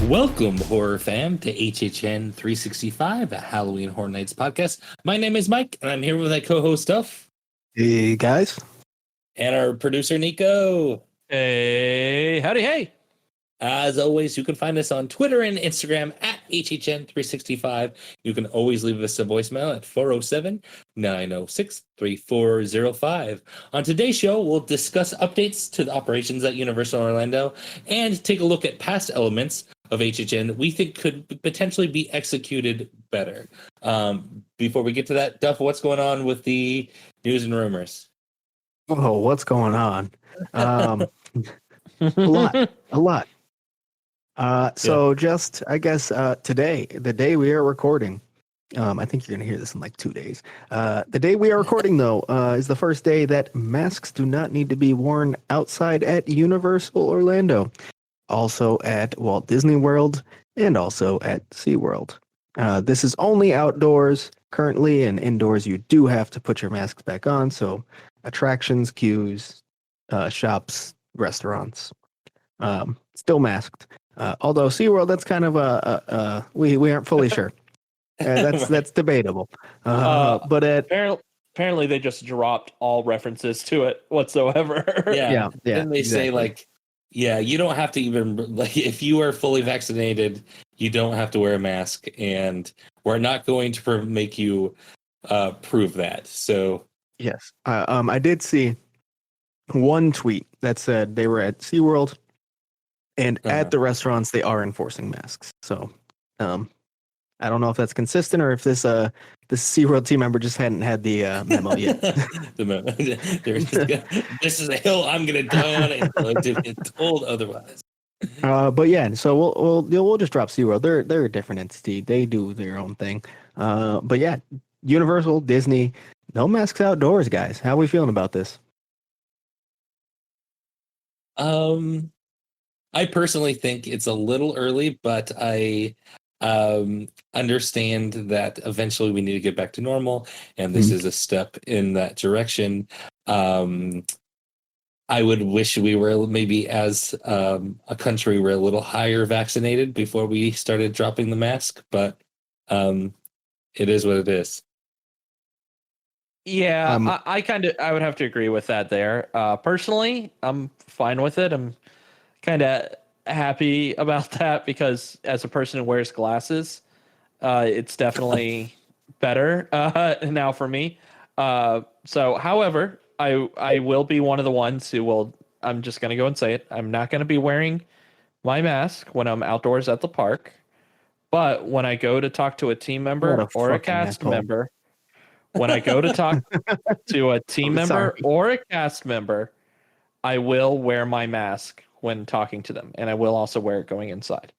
Welcome, horror fam, to HHN 365, a Halloween Horror Nights podcast. My name is Mike, and I'm here with my co-host Duff Hey guys. and our producer Nico. Hey, howdy, hey. As always, you can find us on Twitter and Instagram at HHN365. You can always leave us a voicemail at 407-906-3405. On today's show, we'll discuss updates to the operations at Universal Orlando and take a look at past elements of HHN we think could potentially be executed better. Before we get to that, Duff, what's going on with the news and rumors? Oh, what's going on? A lot. So just, I guess, today, the day we are recording, I think you're going to hear this in like 2 days. The day we are recording, though, is the first day that masks do not need to be worn outside at Universal Orlando, also at Walt Disney World, and also at SeaWorld. This is only outdoors currently, and indoors you do have to put your masks back on. So attractions, queues, shops, restaurants, still masked. Although SeaWorld, that's kind of we aren't fully sure. That's debatable. But apparently they just dropped all references to it whatsoever. Yeah. And they say like, yeah, you don't have to even like if you are fully vaccinated, you don't have to wear a mask, and we're not going to make you prove that. So yes, I did see one tweet that said they were at SeaWorld, and at the restaurants they are enforcing masks. So I don't know if that's consistent or if this SeaWorld team member just hadn't had the memo yet. This is a hill I'm going to die on until I get told otherwise. But yeah, so we'll just drop SeaWorld. They're a different entity. They do their own thing. But yeah, Universal, Disney, no masks outdoors, guys. How are we feeling about this? I personally think it's a little early, but I understand that eventually we need to get back to normal, and this is a step in that direction. I would wish we were maybe as a country we're a little higher vaccinated before we started dropping the mask, but it is what it is. Yeah, I would have to agree with that there. Personally, I'm fine with it. I'm kind of happy about that because as a person who wears glasses, it's definitely better now for me. However, I will be one of the ones who will. I'm just going to go and say it. I'm not going to be wearing my mask when I'm outdoors at the park. But when I go to talk to a team member or a cast member, when I go to talk to a team member or a cast member, I will wear my mask when talking to them, and I will also wear it going inside.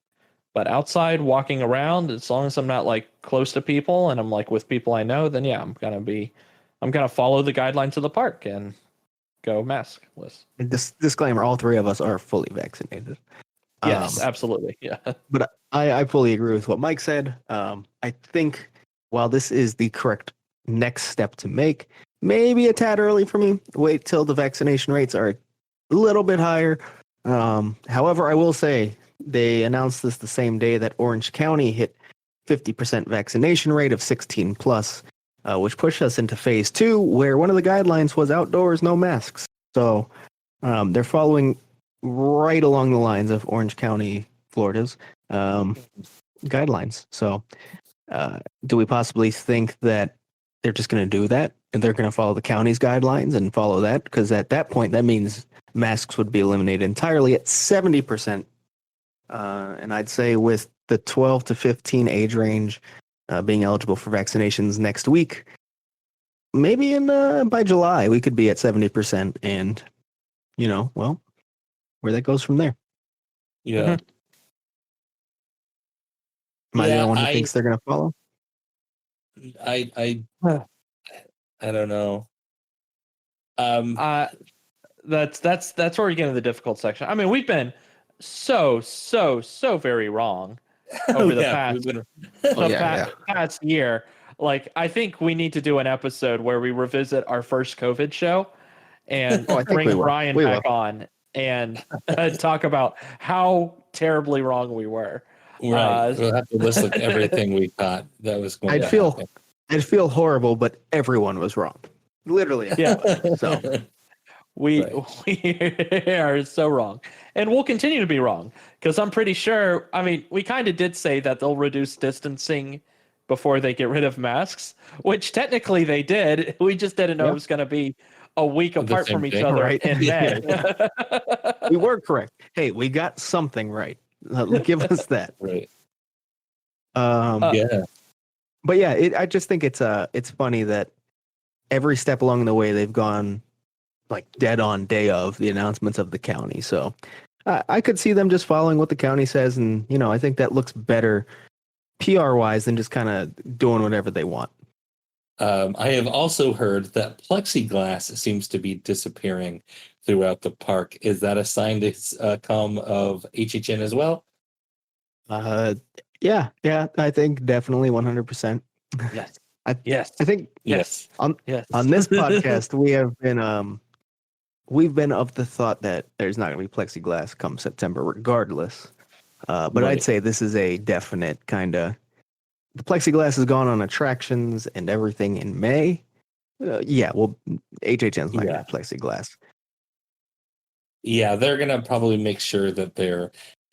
But outside, walking around, as long as I'm not like close to people and I'm like with people I know, then yeah, I'm gonna follow the guidelines of the park and go maskless. Disclaimer: all three of us are fully vaccinated. Yes, absolutely. Yeah. But I fully agree with what Mike said. I think while this is the correct next step to make, maybe a tad early for me. Wait till the vaccination rates are a little bit higher. However, I will say they announced this the same day that Orange County hit 50% vaccination rate of 16 plus, which pushed us into phase 2, where one of the guidelines was outdoors, no masks. So they're following right along the lines of Orange County, Florida's guidelines. So do we possibly think that they're just going to do that and they're going to follow the county's guidelines and follow that? Because at that point, that means masks would be eliminated entirely at 70%. And I'd say with the 12 to 15 age range being eligible for vaccinations next week, maybe by July, we could be at 70%. And, where that goes from there. Yeah. Am I the only one who thinks they're going to follow? I don't know. That's where we get into the difficult section. I mean, we've been so very wrong over the past year. Like, I think we need to do an episode where we revisit our first COVID show and bring Brian back on and talk about how terribly wrong we were. Right. We'll have to list like everything we thought that was going I'd to feel happen. I'd feel horrible, but everyone was wrong. Literally, Yeah. everybody. So We Right. we are so wrong, and we'll continue to be wrong because I'm pretty sure. I mean, we kind of did say that they'll reduce distancing before they get rid of masks, which technically they did. We just didn't know Yeah. it was going to be a week The apart same from each thing. other Right. in May. we were correct. Hey, we got something right. Give us that. Right. Um, Yeah. but yeah, I just think it's funny that every step along the way they've gone like dead on day of the announcements of the county. So I could see them just following what the county says, and I think that looks better PR wise than just kind of doing whatever they want. I have also heard that plexiglass seems to be disappearing throughout the park. Is that a sign to come of HHN as well? Yeah, I think definitely 100%. Yes. I Yes. I think Yes. Yes. on this podcast we've been of the thought that there's not going to be plexiglass come September regardless. But Right. I'd say this is a definite kind of the plexiglass has gone on attractions and everything in May. Yeah, well, HHN's not going to have plexiglass. Yeah, they're gonna probably make sure that their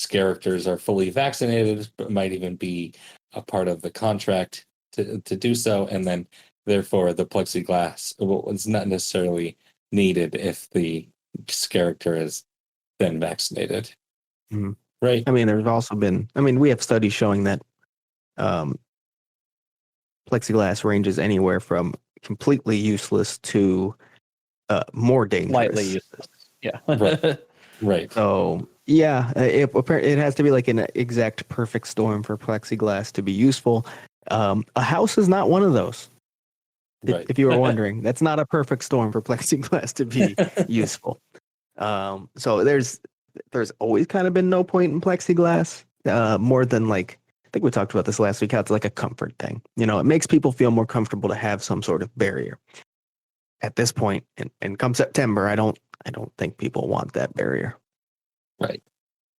characters are fully vaccinated, but might even be a part of the contract to do so, and then therefore the plexiglass is not necessarily needed if the character is then vaccinated. Mhm. Right. I mean, there's also been. I mean, we have studies showing that um, plexiglass ranges anywhere from completely useless to more dangerous. Slightly useless. Yeah. Right. Right. So yeah, it has to be like an exact perfect storm for plexiglass to be useful. A house is not one of those. Right. If you were wondering, that's not a perfect storm for plexiglass to be useful. So there's always kind of been no point in plexiglass. More than like I think we talked about this last week. How it's like a comfort thing. It makes people feel more comfortable to have some sort of barrier. At this point, and come September, I don't think people want that barrier. Right.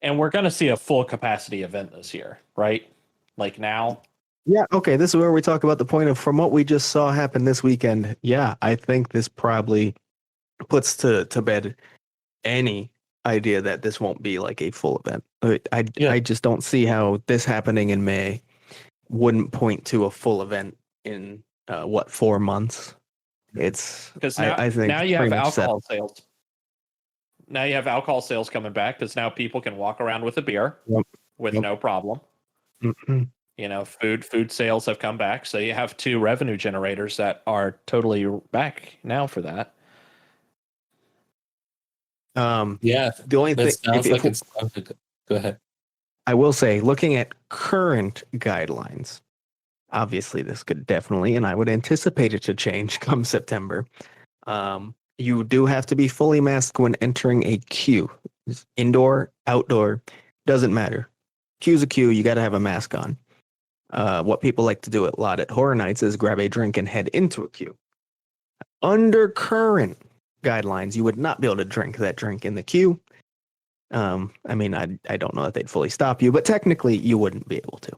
And we're going to see a full capacity event this year, right? Like now. Yeah, okay. This is where we talk about the point of from what we just saw happen this weekend. Yeah, I think this probably puts to bed any idea that this won't be like a full event. I just don't see how this happening in May wouldn't point to a full event in 4 months. It's Because now, I think now you have pretty much alcohol sales. Now you have alcohol sales coming back because now people can walk around with a beer with no problem. Mhm. Food sales have come back, so you have two revenue generators that are totally back now for that. Yeah. The only thing, It sounds like it's time to go ahead. I will say, looking at current guidelines, obviously this could definitely, and I would anticipate it to change come September. You do have to be fully masked when entering a queue. Indoor, outdoor, doesn't matter. Queue's a queue, you got to have a mask on. What people like to do a lot at Horror Nights is grab a drink and head into a queue. Under current guidelines, you would not be able to drink that drink in the queue. I mean, I don't know that they'd fully stop you, but technically you wouldn't be able to.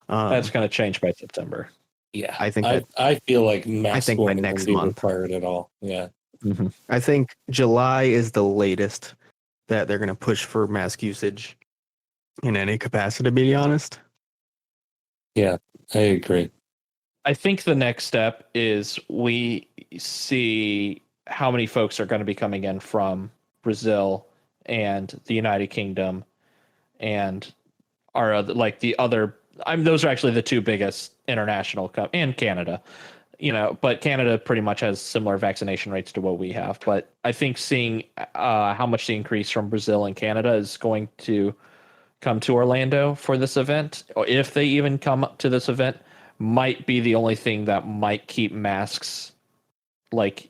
That's going to change by September. Yeah. I think I feel like masks by won't next even be month. required at all. Yeah. Mm-hmm. I think July is the latest that they're going to push for mask usage in any capacity, to be honest. Yeah, I agree. I think the next step is we see how many folks are going to be coming in from Brazil and the United Kingdom and our other, like the other. Those are actually the two biggest international and Canada. But Canada pretty much has similar vaccination rates to what we have. But I think seeing how much the increase from Brazil and Canada is going to come to Orlando for this event, or if they even come to this event, might be the only thing that might keep masks like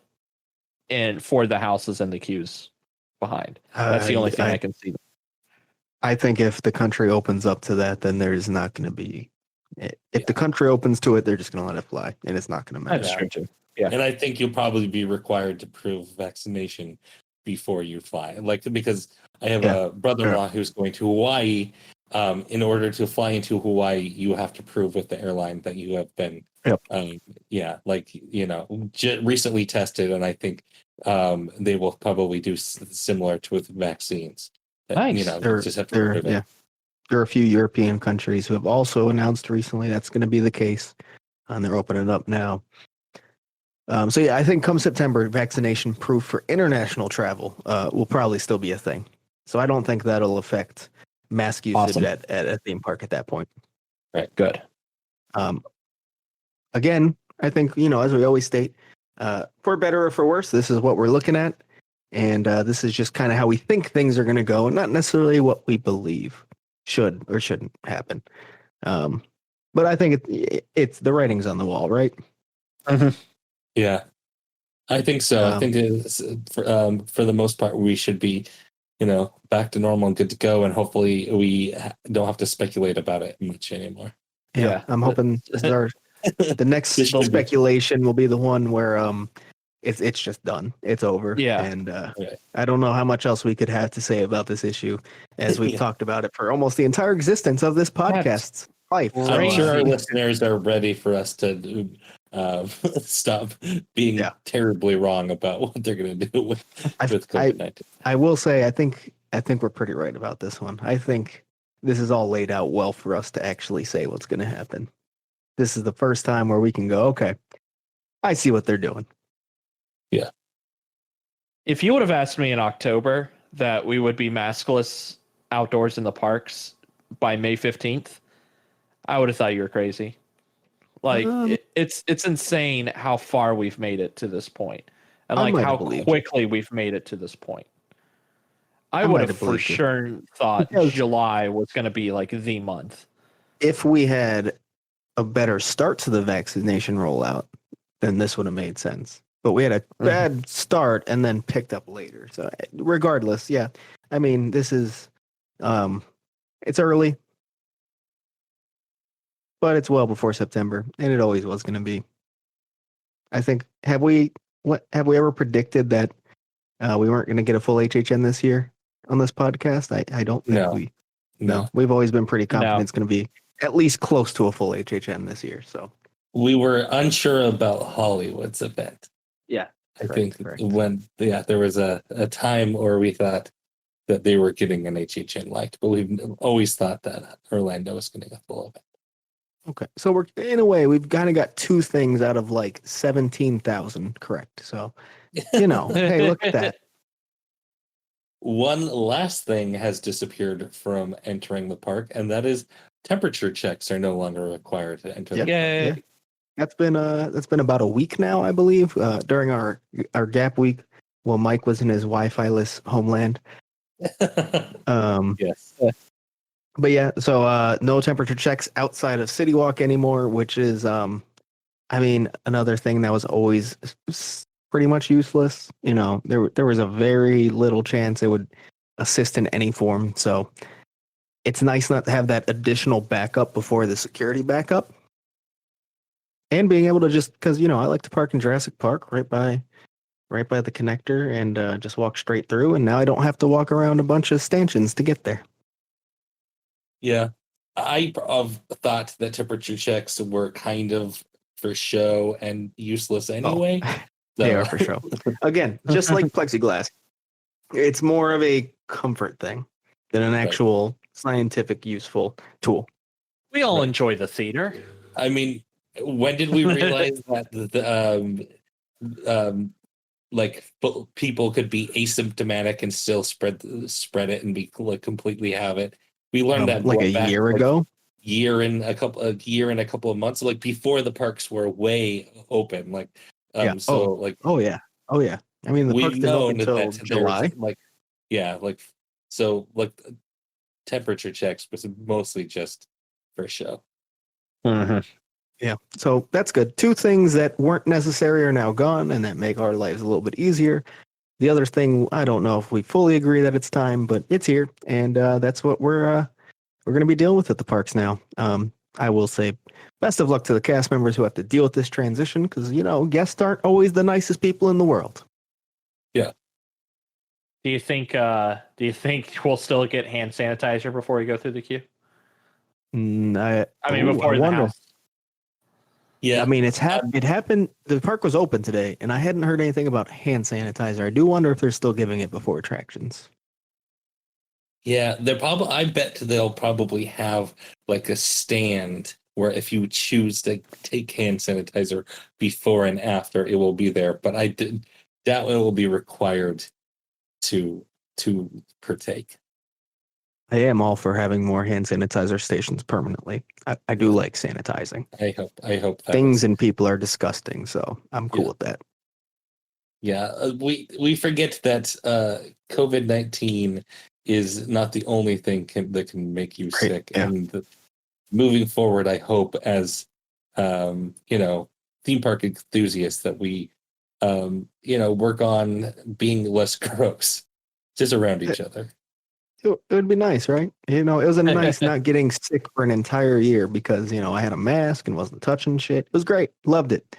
in for the houses and the queues behind. That's the only thing I can see. I think if the country opens up to that, then there's not going to be. If the country opens to it, they're just going to let it fly, and it's not going to matter. That's true too. Yeah, And I think you'll probably be required to prove vaccination before you fly. Like, because I have a brother-in-law who's going to Hawaii, in order to fly into Hawaii, you have to prove with the airline that you have been, Yep. recently tested. And I think they will probably do similar to with vaccines. Nice. You just have to prove it. There are a few European countries who have also announced recently that's going to be the case, and they're opening it up now. So yeah, I think come September, vaccination proof for international travel will probably still be a thing. So I don't think that'll affect mask usage at a theme park at that point. Right. Good. Again, I think, as we always state, for better or for worse, this is what we're looking at. And this is just kind of how we think things are going to go, and not necessarily what we believe should or shouldn't happen. But I think it's the writing's on the wall, right? Mm-hmm. Yeah, I think so. I think it's, for the most part, we should be, back to normal and good to go. And hopefully we don't have to speculate about it much anymore. Yeah. I'm hoping the next speculation will be the one where it's just done. It's over. Yeah. And I don't know how much else we could have to say about this issue, as we've talked about it for almost the entire existence of this podcast's life. I'm sure our listeners are ready for us to stop being terribly wrong about what they're going to do with COVID-19. I will say, I think we're pretty right about this one. I think this is all laid out well for us to actually say what's going to happen. This is the first time where we can go, okay, I see what they're doing. Yeah. If you would have asked me in October that we would be maskless outdoors in the parks by May 15th, I would have thought you were crazy. Like it's insane how far we've made it to this point, and like how quickly we've made it to this point. I would have for sure thought July was going to be like the month. If we had a better start to the vaccination rollout, then this would have made sense. But we had a bad start and then picked up later. So regardless, yeah. I mean, this is it's early, but it's well before September, and it always was going to be. I think have we ever predicted that we weren't going to get a full HHN this year on this podcast? I don't think No, we've always been pretty confident it's going to be at least close to a full HHN this year. So we were unsure about Hollywood's event. Yeah, I think when there was a time where we thought that they were getting an HHN but we've always thought that Orlando was getting a full event. Okay, so we're in a way we've kind of got two things out of like 17,000 correct. So hey, look at that. One last thing has disappeared from entering the park, and that is temperature checks are no longer required to enter. Yeah. That's been about a week now, I believe, during our gap week while Mike was in his Wi-Fi-less homeland. Yes. But yeah, so no temperature checks outside of City Walk anymore, which is, another thing that was always pretty much useless. There was a very little chance it would assist in any form. So it's nice not to have that additional backup before the security backup. And being able to just, because, I like to park in Jurassic Park right by the connector and just walk straight through. And now I don't have to walk around a bunch of stanchions to get there. Yeah, I thought that temperature checks were kind of for show and useless anyway. They are for show. Again, just like plexiglass, it's more of a comfort thing than an actual scientific useful tool. We all enjoy the theater. I mean, when did we realize that people could be asymptomatic and still spread it and be completely have it? We learned that like a year ago. Year and a couple of months, like before the parks were way open. Oh yeah. I mean, the parks didn't open until July. Temperature checks was mostly just for show. Mm-hmm. Yeah, so that's good. Two things that weren't necessary are now gone, and that make our lives a little bit easier. The other thing, I don't know if we fully agree that it's time, but it's here, and that's what we're going to be dealing with at the parks now. I will say, best of luck to the cast members who have to deal with this transition, because guests aren't always the nicest people in the world. Yeah. Do you think we'll still get hand sanitizer before we go through the queue? I mean, before I the wonder. house. Yeah. I mean, it happened. The park was open today, and I hadn't heard anything about hand sanitizer. I do wonder if they're still giving it before attractions. Yeah, they're probably. I bet they'll probably have like a stand where if you choose to take hand sanitizer before and after, it will be there. But I did that it will be required to partake. I am all for having more hand sanitizer stations permanently. I do like sanitizing. I hope that Things is, and people are disgusting, so I'm cool Yeah. with that. yeah. We forget that COVID-19 is not the only thing that can make you Right, sick, yeah. and moving forward, I hope as theme park enthusiasts that we work on being less gross just around each other. It would be nice, right? It was a nice not getting sick for an entire year because, I had a mask and wasn't touching shit. It was great. Loved it.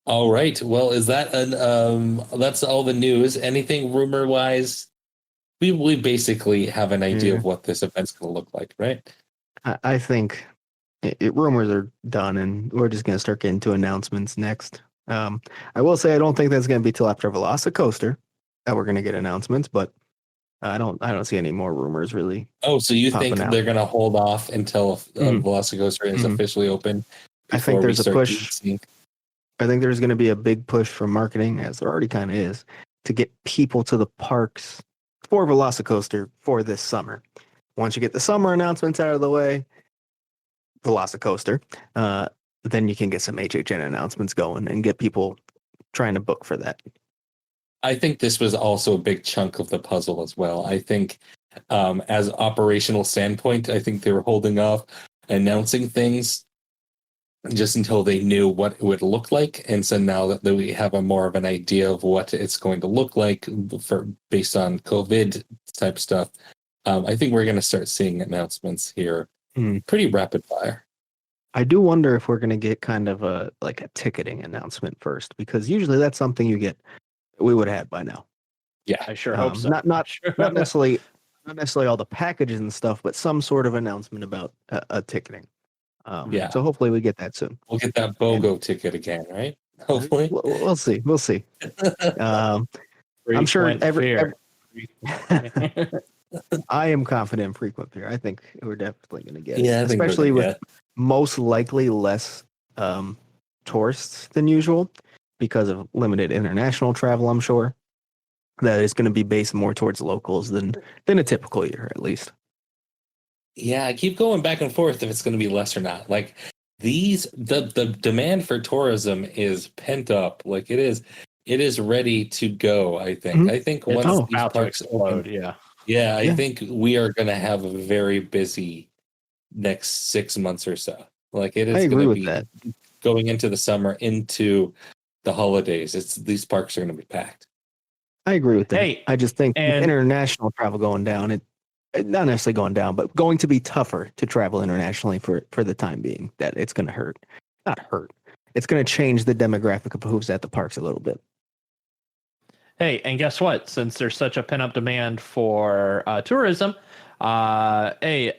All right. Well, is that that's all the news? Anything rumor wise? We basically have an idea Yeah. of what this event's going to look like, right? I think rumors are done and we're just going to start getting to announcements next. I will say I don't think that's going to be till after Velocicoaster that we're going to get announcements, but I don't see any more rumors really. Oh, so you think Popping out. they're going to hold off until Mhm. Velocicoaster is Mhm. officially open I think before we there's a start push. seeing? I think there's going to be a big push from marketing, as there already kind of is, to get people to the parks for Velocicoaster for this summer. Once you get the summer announcements out of the way, Velocicoaster, then you can get some HHN announcements going and get people trying to book for that. I think this was also a big chunk of the puzzle as well. I think, as operational standpoint, I think they were holding off announcing things just until they knew what it would look like, and so now that we have a more of an idea of what it's going to look like for based on COVID type stuff, I think we're going to start seeing announcements here pretty rapid fire. I do wonder if we're going to get kind of a ticketing announcement first, because usually that's something we would have had by now. Yeah, I sure hope so. Not necessarily all the packages and stuff, but some sort of announcement about a ticketing. Yeah. So hopefully we get that soon. We'll get that BOGO ticket again, right? Hopefully. We'll see. We'll see. I'm sure I am confident in frequent fear. I think we're definitely going to get it. Especially with most likely less tourists than usual because of limited international travel, I'm sure. That is going to be based more towards locals than a typical year, at least. Yeah, I keep going back and forth if it's going to be less or not. Like the demand for tourism is pent up. Like it is ready to go. I think. Mm-hmm. I think it's once these about to parks explode. open, yeah, I think we are going to have a very busy next 6 months or so. Like it is going to be that. Going into the summer, into the holidays. These parks are going to be packed. I agree with that. Hey, I just think with international travel going down, it not necessarily going down, but going to be tougher to travel internationally for the time being. That it's going to hurt. Not hurt. It's going to change the demographic of who's at the parks a little bit. Hey, and guess what? Since there's such a pent-up demand for tourism, every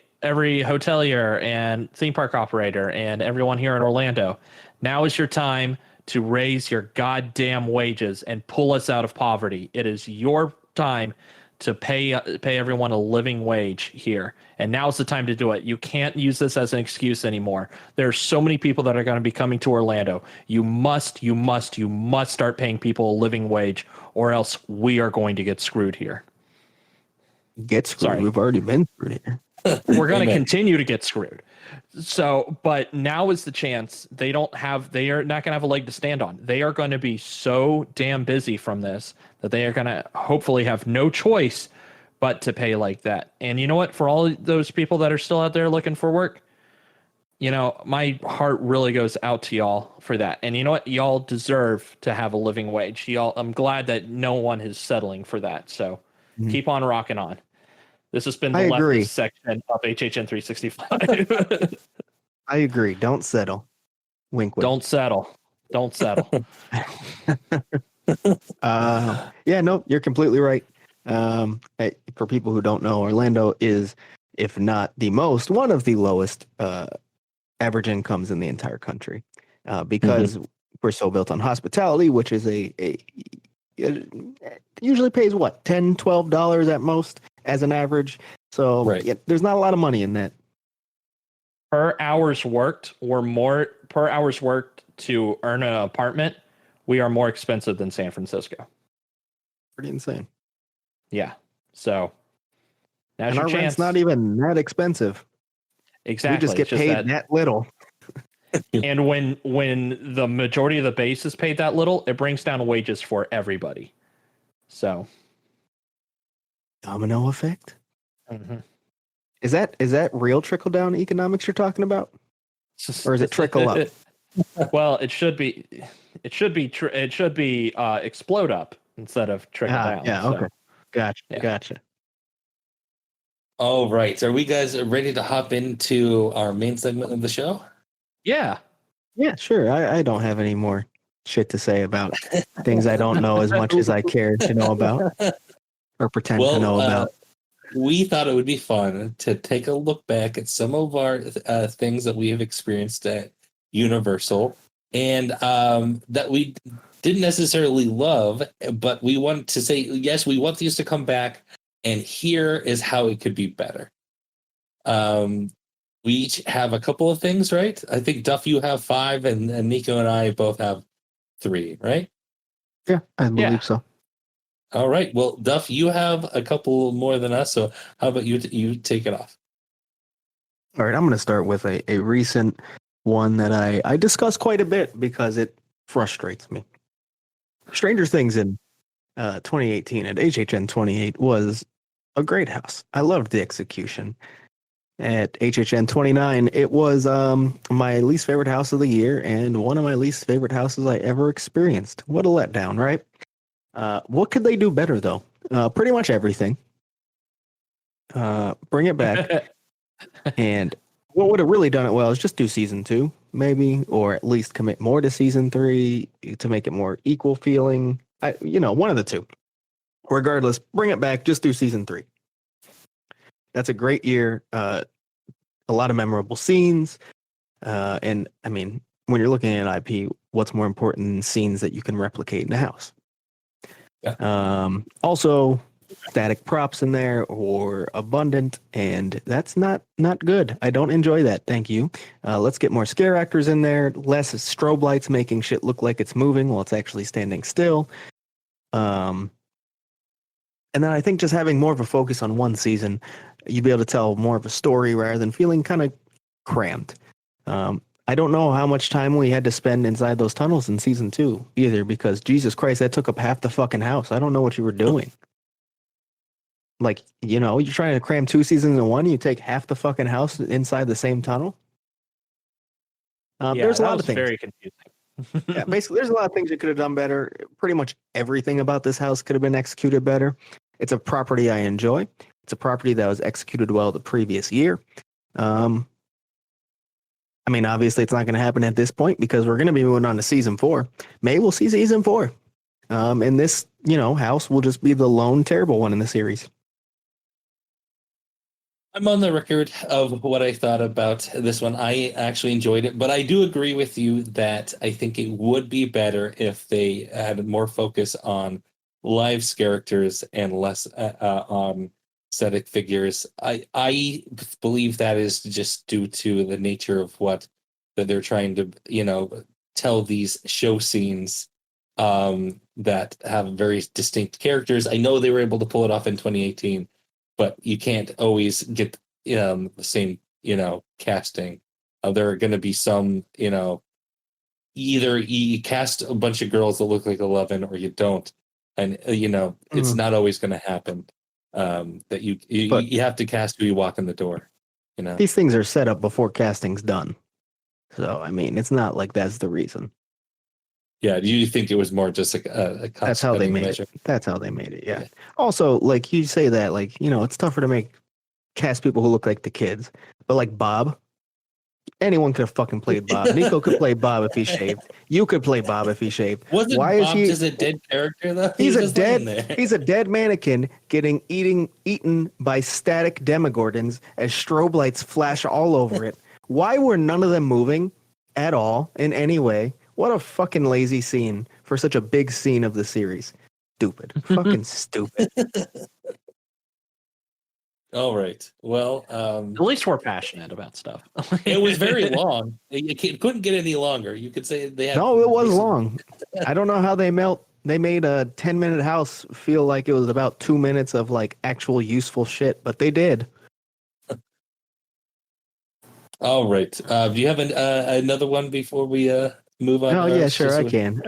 hotelier and theme park operator and everyone here in Orlando, now is your time to raise your goddamn wages and pull us out of poverty. It is your time to pay everyone a living wage here. And now's the time to do it. You can't use this as an excuse anymore. There's so many people that are going to be coming to Orlando. You must start paying people a living wage, or else we are going to get screwed here. Get screwed. Sorry. We've already been screwed here. We're going to continue to get screwed. So, but now is the chance. They are not going to have a leg to stand on. They are going to be so damn busy from this that they are going to hopefully have no choice but to pay like that. And you know what? For all those people that are still out there looking for work, my heart really goes out to y'all for that. And you know what? Y'all deserve to have a living wage. I'm glad that no one is settling for that. So keep on rocking on. This has been the leftist section of HHN 365. I agree. Don't settle. Wink. Don't settle. Yeah, no, you're completely right. For people who don't know, Orlando is if not the most, one of the lowest average incomes in the entire country, because we're so built on hospitality, which is it usually pays what, $10-12 at most as an average. So Right. yeah, there's not a lot of money in that. Per hours worked, we're more per hours worked to earn an apartment. We are more expensive than San Francisco. Pretty insane. Yeah. So now's And your our chance. rent's not even that expensive. Exactly. We just get It's paid that little. And when the majority of the base is paid that little, it brings down wages for everybody. So Domino effect. mhm. Is that real trickle down economics you're talking about, or is it trickle up? Well, it should be explode up instead of trickle down. Yeah. So, Okay. Gotcha. yeah. Gotcha. All right. Are we guys ready to hop into our main segment of the show? Yeah. Yeah. Sure. I don't have any more shit to say about things I don't know as much as I care to know about or pretend to know about. We thought it would be fun to take a look back at some of our things that we have experienced at Universal, and that we didn't necessarily love, but we want to say, yes, we want these to come back, and here is how it could be better. We each have a couple of things, right? I think, Duff, you have 5, and Nico and I both have 3, right? Yeah, I believe Yeah. so. All right. Well, Duff, you have a couple more than us, so how about you take it off? All right, I'm going to start with a recent one that I discuss quite a bit because it frustrates me. Stranger Things in 2018 at HHN 28 was a great house. I loved the execution. At HHN 29, it was my least favorite house of the year and one of my least favorite houses I ever experienced. What a letdown, right? What could they do better, though? Pretty much everything. Bring it back. And what would have really done it well is just do season 2, maybe, or at least commit more to season 3 to make it more equal feeling. One of the two. Regardless, bring it back. Just do season 3. That's a great year. A lot of memorable scenes. And I mean, when you're looking at IP, what's more important than scenes that you can replicate in a house? Yeah. Also, static props in there or abundant, and that's not good. I don't enjoy that. Thank you. Let's get more scare actors in there, less strobe lights making shit look like it's moving while it's actually standing still. And then I think just having more of a focus on one season, you'd be able to tell more of a story rather than feeling kind of crammed. I don't know how much time we had to spend inside those tunnels in season 2 either, because Jesus Christ, that took up half the fucking house. I don't know what you were doing. Like, you're trying to cram 2 seasons in one, you take half the fucking house inside the same tunnel. There's a lot of things. Very confusing. Yeah, basically, there's a lot of things you could have done better. Pretty much everything about this house could have been executed better. It's a property I enjoy. It's a property that was executed well the previous year. I mean, obviously, it's not going to happen at this point because we're going to be moving on to season 4. Maybe we'll see season 4. And this, house will just be the lone terrible one in the series. I'm on the record of what I thought about this one. I actually enjoyed it, but I do agree with you that I think it would be better if they had more focus on live characters and less on static figures. I believe that is just due to the nature of what that they're trying to tell these show scenes that have very distinct characters. I know they were able to pull it off in 2018, but you can't always get the same casting. There are going to be some either you cast a bunch of girls that look like 11 or you don't, and it's not always going to happen. That you have to cast who you walk in the door. These things are set up before casting's done, so I mean, it's not like that's the reason. Yeah, do you think it was more just a that's how they made measure? it. That's how they made it. Yeah. Also, like you say that, like it's tougher to cast people who look like the kids, but like Bob, Anyone could have fucking played Bob. Nico could play Bob if he shaved. You could play Bob if he shaved. Wasn't Why is Bob he? just a dead character though? He He's was a just laying dead. there. He's a dead mannequin getting eaten by static demogorgons as strobe lights flash all over it. Why were none of them moving at all in any way? What a fucking lazy scene for such a big scene of the series. Stupid. Fucking stupid. All right. Well, At least we're passionate about stuff. it was very long. It couldn't get any longer. You could say they had. No, it was long. I don't know how they made a 10-minute house feel like it was about 2 minutes of like actual useful shit, but they did. All right. Do you have another one before we move on? Oh yeah, sure, I can.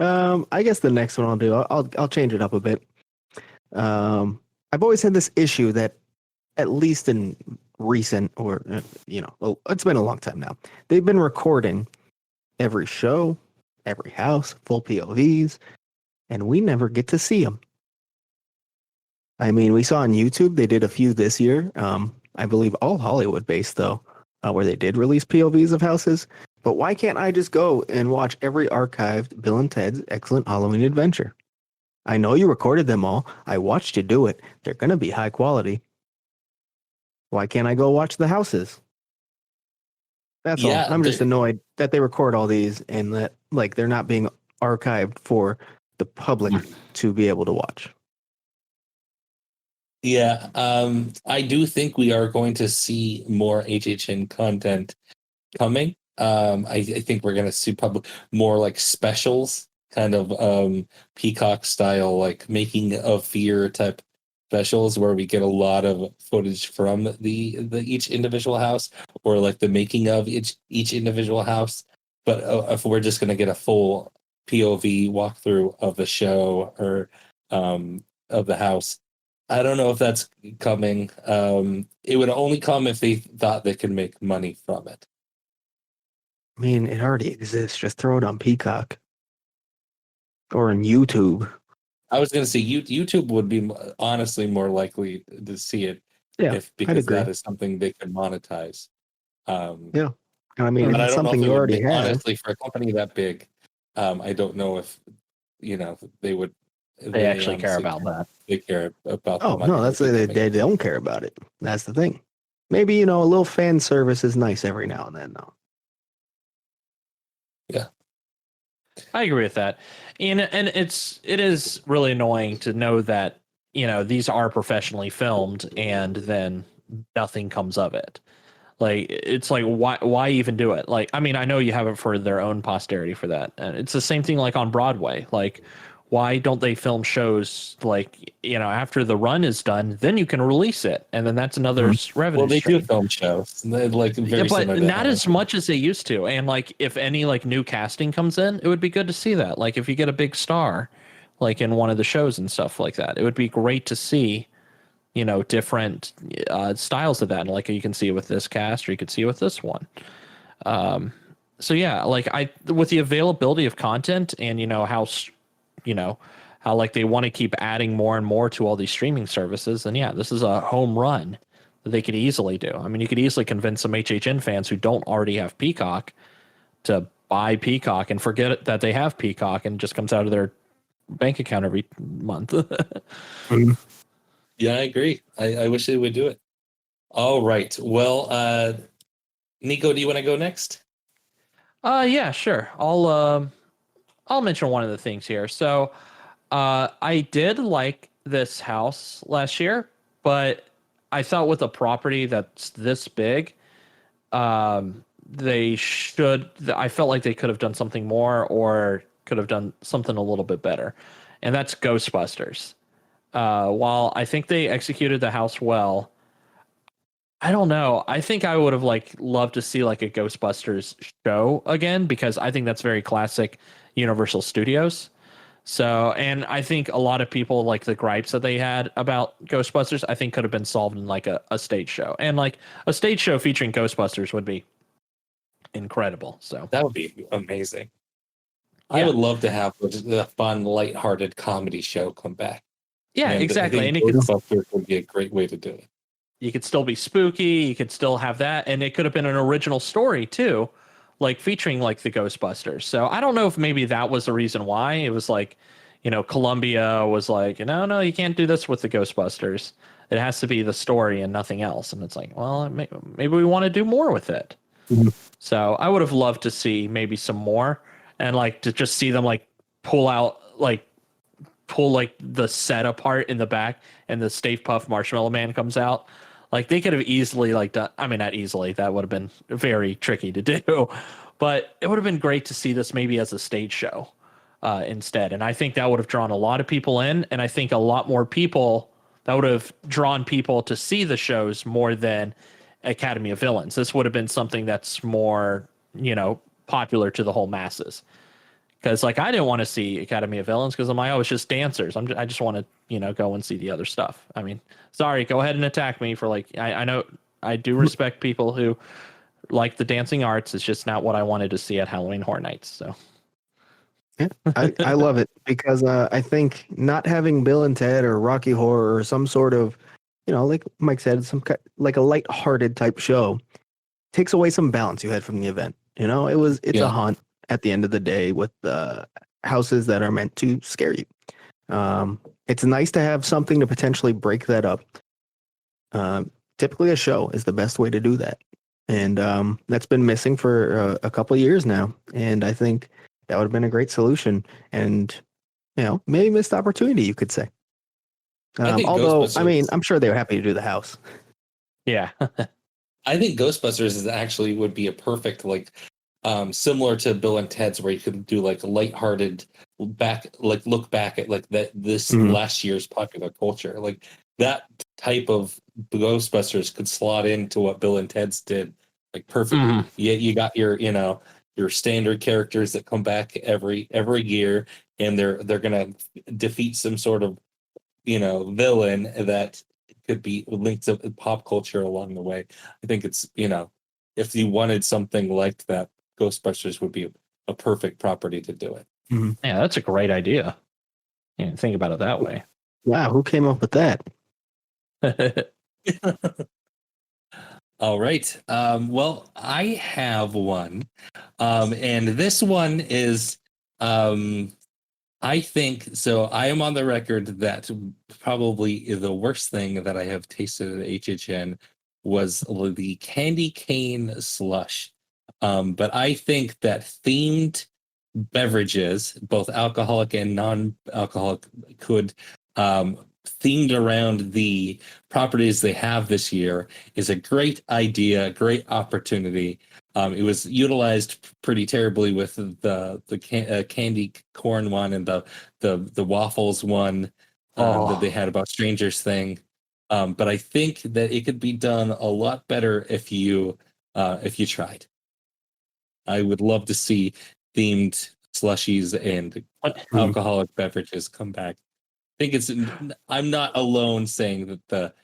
I guess the next one I'll do. I'll change it up a bit. I've always had this issue that, at least in recent or it's been a long time now. They've been recording every show, every house, full POVs, and we never get to see them. I mean, we saw on YouTube they did a few this year. I believe all Hollywood based though, where they did release POVs of houses. But why can't I just go and watch every archived Bill and Ted's Excellent Halloween Adventure? I know you recorded them all. I watched you do it. They're going to be high quality. Why can't I go watch the houses? That's all. I'm just annoyed that they record all these and that like they're not being archived for the public to be able to watch. Yeah, I do think we are going to see more HHN content coming. I think we're going to see more like specials, kind of Peacock style, like making of fear type specials where we get a lot of footage from the each individual house, or like the making of each individual house. But if we're just going to get a full POV walkthrough of the show or of the house, I don't know if that's coming. It would only come if they thought they could make money from it. I mean, it already exists. Just throw it on Peacock or on YouTube. I was going to say YouTube would be honestly more likely to see it, because that is something they could monetize. Yeah, I mean, but it's something you already have. Honestly, for a company that big, I don't know if they would. They actually care about that. They care about. Oh no, that's they don't care about it. That's the thing. Maybe a little fan service is nice every now and then, though. Yeah. I agree with that. And it is really annoying to know that, these are professionally filmed and then nothing comes of it. Like, it's like, why even do it? Like, I mean, I know you have it for their own posterity for that. And it's the same thing like on Broadway. Like, why don't they film shows like, after the run is done, then you can release it. And then that's another revenue. Well, they stream. do film shows. They're like very but similar not as much as they used to. And like, if any like new casting comes in, it would be good to see that. Like if you get a big star, like in one of the shows and stuff like that, it would be great to see, different styles of that. And like you can see it with this cast, or you could see it with this one. So yeah, like with the availability of content and, how like they want to keep adding more and more to all these streaming services. And yeah, this is a home run that they could easily do. I mean, you could easily convince some HHN fans who don't already have Peacock to buy Peacock and forget that they have Peacock, and it just comes out of their bank account every month. Yeah, I agree. I wish they would do it. All right. Well, Nico, do you want to go next? Yeah, sure. I'll mention one of the things here. So, I did like this house last year, but I thought with a property that's this big, I felt like they could have done something more or could have done something a little bit better. And that's Ghostbusters. While I think they executed the house well, I don't know. I think I would have loved to see like a Ghostbusters show again, because I think that's very classic Universal Studios. So, and I think a lot of people like the gripes that they had about Ghostbusters, I think could have been solved in like a stage show. And like a stage show featuring Ghostbusters would be incredible. So that would be amazing. Yeah. I would love to have the fun, lighthearted comedy show come back. Yeah, exactly. And Ghostbusters would be a great way to do it. you could still be spooky, you could still have that, and it could have been an original story too, like featuring like the Ghostbusters. So I don't know if maybe that was the reason why it was like, Columbia was like, no, you can't do this with the Ghostbusters. It has to be the story and nothing else. And it's like, well, maybe we want to do more with it. Mhm. So I would have loved to see maybe some more, and like to just see them like pull out like pull like the set apart in the back, and the Stay Puft Marshmallow Man comes out. Like they could have easily like done. I mean, not easily. That would have been very tricky to do, but it would have been great to see this maybe as a stage show instead. And I think that would have drawn a lot of people in, and I think a lot more people that would have drawn people to see the shows more than Academy of Villains. This would have been something that's more, popular to the whole masses. Because like I didn't want to see Academy of Villains because I'm like, oh, it's just dancers. I just want to go and see the other stuff. I mean, sorry, go ahead and attack me for like I know I do respect people who like the dancing arts. It's just not what I wanted to see at Halloween Horror Nights. So Yeah, I love it because I think not having Bill and Ted or Rocky Horror or some sort of, like Mike said, like a light-hearted type show takes away some balance you had from the event. It's a hunt at the end of the day with houses that are meant to scare you. It's nice to have something to potentially break that up. Typically, a show is the best way to do that, and that's been missing for a couple of years now. And I think that would have been a great solution, and maybe missed opportunity, you could say. Although, I mean, I'm sure they were happy to do the house. yeah, I think Ghostbusters is actually would be a perfect similar to Bill and Ted's, where you could do like a lighthearted look back at like this last year's popular culture. Like that type of Ghostbusters could slot into what Bill and Ted's did like perfectly. You got your standard characters that come back every year, and they're gonna defeat some sort of villain that could be linked to pop culture along the way. I think it's if you wanted something like that, Ghostbusters would be a perfect property to do it. Yeah, that's a great idea. Yeah, think about it that way. Wow, who came up with that? All right. Well, I have one. And this one is I think so. I am on the record that probably the worst thing that I have tasted at HHN was the candy cane slush. But I think that themed beverages, both alcoholic and non-alcoholic, could themed around the properties they have this year is a great idea, great opportunity. It was utilized pretty terribly with the candy corn one and the waffles one that they had about Strangers Thing. But I think that it could be done a lot better if you tried. I would love to see themed slushies and alcoholic beverages come back. I think I'm not alone saying that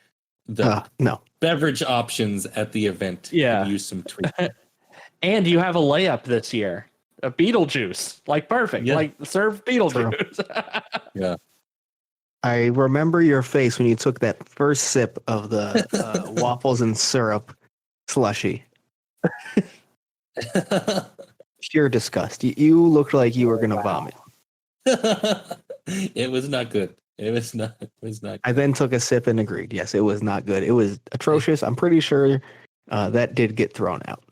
the no beverage options at the event could use some tweaking. And you have a layup this year, a Beetlejuice, like perfect, like serve Beetlejuice. Yeah. I remember your face when you took that first sip of the waffles and syrup slushy. Pure disgust. You looked like you were going to vomit. It was not good. It was not good. I then took a sip and agreed. Yes, it was not good. It was atrocious. I'm pretty sure that did get thrown out.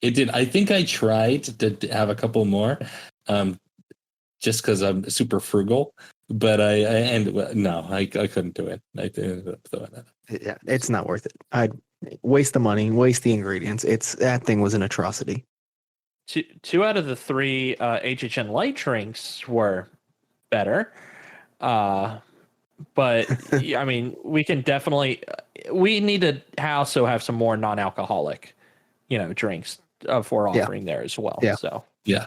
It did. I think I tried to have a couple more, just because I'm super frugal. But I couldn't do it. I ended up throwing it. Yeah, it's not worth it. I'd waste the money, waste the ingredients. That thing was an atrocity. Two out of the three HHN light drinks were better. But I mean, we can definitely we need to also have some more non-alcoholic, drinks for offering there as well. Yeah. So yeah,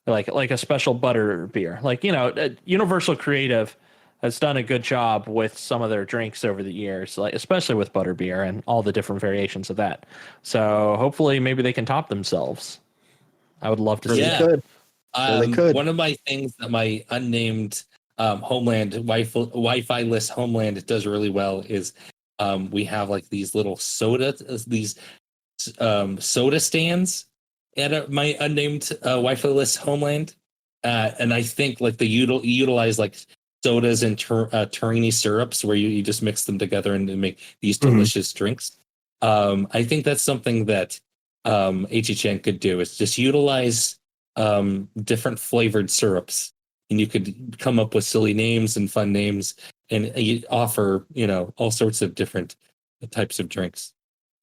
like a special butter beer, Universal Creative has done a good job with some of their drinks over the years, like especially with butter beer and all the different variations of that. So hopefully, maybe they can top themselves. I would love to see that. They could. One of my things that my unnamed Homeland Wi-Fi list Homeland does really well is We have like these little soda stands at my unnamed Wi-Fi-less homeland, and I think like they utilize like sodas and Turini syrups where you just mix them together and make these delicious drinks. I think that's something that HHN could do, is just utilize different flavored syrups, and you could come up with silly names and fun names, and you offer all sorts of different types of drinks.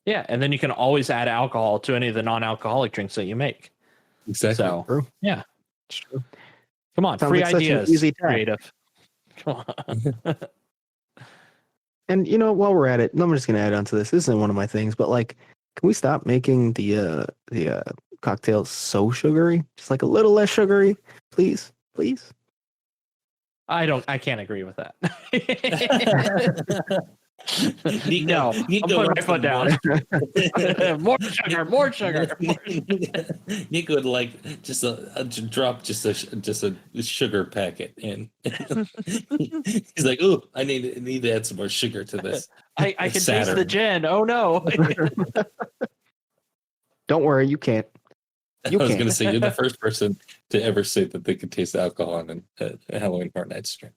Yeah, and then you can always add alcohol to any of the non-alcoholic drinks that you make. Exactly. So, True. yeah. It's true. Come on, Sounds free like such an ideas, easy task. creative. Come on. And while we're at it, I'm just gonna add on to this. This isn't one of my things, but like, can we stop making the cocktails so sugary? Just like a little less sugary, please, please. I can't agree with that. Nico, No, I'm putting my foot down. More sugar. Nico would like just drop just a sugar packet in. He's like, "Ooh, I need to add some more sugar to this." I can taste the Saturn. gin. Oh no. Don't worry, you can't. You I was can't. going to say, you're the first person to ever say that they could taste alcohol in a Halloween Horror Nights drink.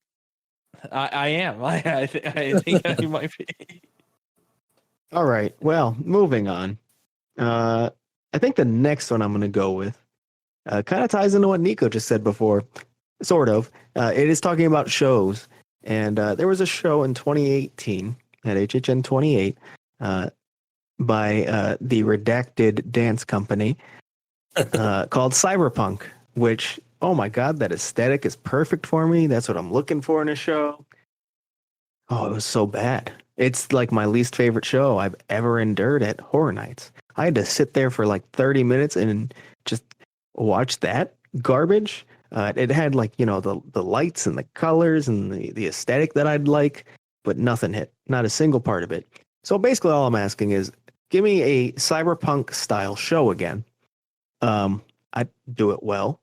I am. I think I might be. All right. Well, moving on. I think the next one I'm going to go with kind of ties into what Nico just said before, sort of. It is talking about shows. And there was a show in 2018 at HHN 28 by the Redacted Dance Company called Cyberpunk, which, oh my God, that aesthetic is perfect for me. That's what I'm looking for in a show. Oh, it was so bad. It's like my least favorite show I've ever endured at Horror Nights. I had to sit there for like 30 minutes and just watch that garbage. It had like, the lights and the colors and the aesthetic that I'd like, but nothing hit. Not a single part of it. So basically all I'm asking is give me a cyberpunk style show again. I'd do it well.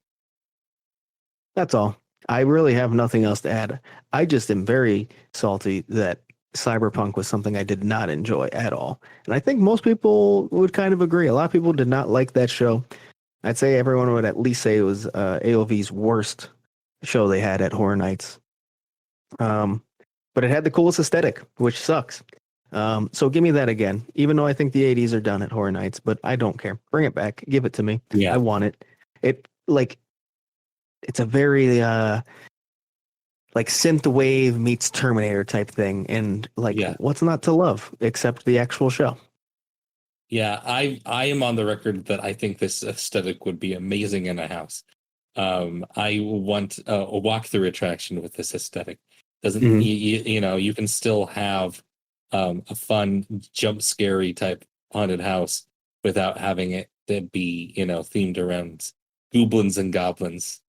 That's all. I really have nothing else to add. I just am very salty that Cyberpunk was something I did not enjoy at all. And I think most people would kind of agree. A lot of people did not like that show. I'd say everyone would at least say it was AOV's worst show they had at Horror Nights. But it had the coolest aesthetic, which sucks. So give me that again, even though I think the 80s are done at Horror Nights, but I don't care. Bring it back. Give it to me. Yeah. I want it. It's a very like synthwave meets Terminator type thing, and what's not to love except the actual show? Yeah, I am on the record that I think this aesthetic would be amazing in a house. I want a walkthrough attraction with this aesthetic. Doesn't you can still have a fun jump scary type haunted house without having it to be themed around goblins and goblins.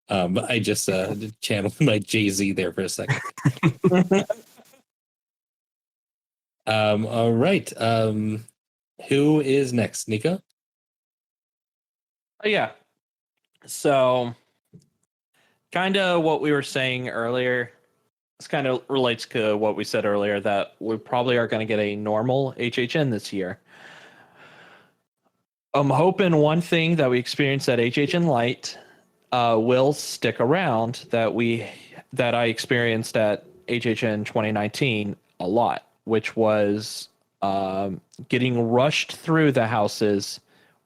I just channeled my Jay-Z there for a second. All right. Who is next? Nico? Yeah. So kind of what we were saying earlier. This kind of relates to what we said earlier, that we probably are going to get a normal HHN this year. I'm hoping one thing that we experienced at HHN Light will stick around that I experienced at HHN 2019 a lot, which was getting rushed through the houses,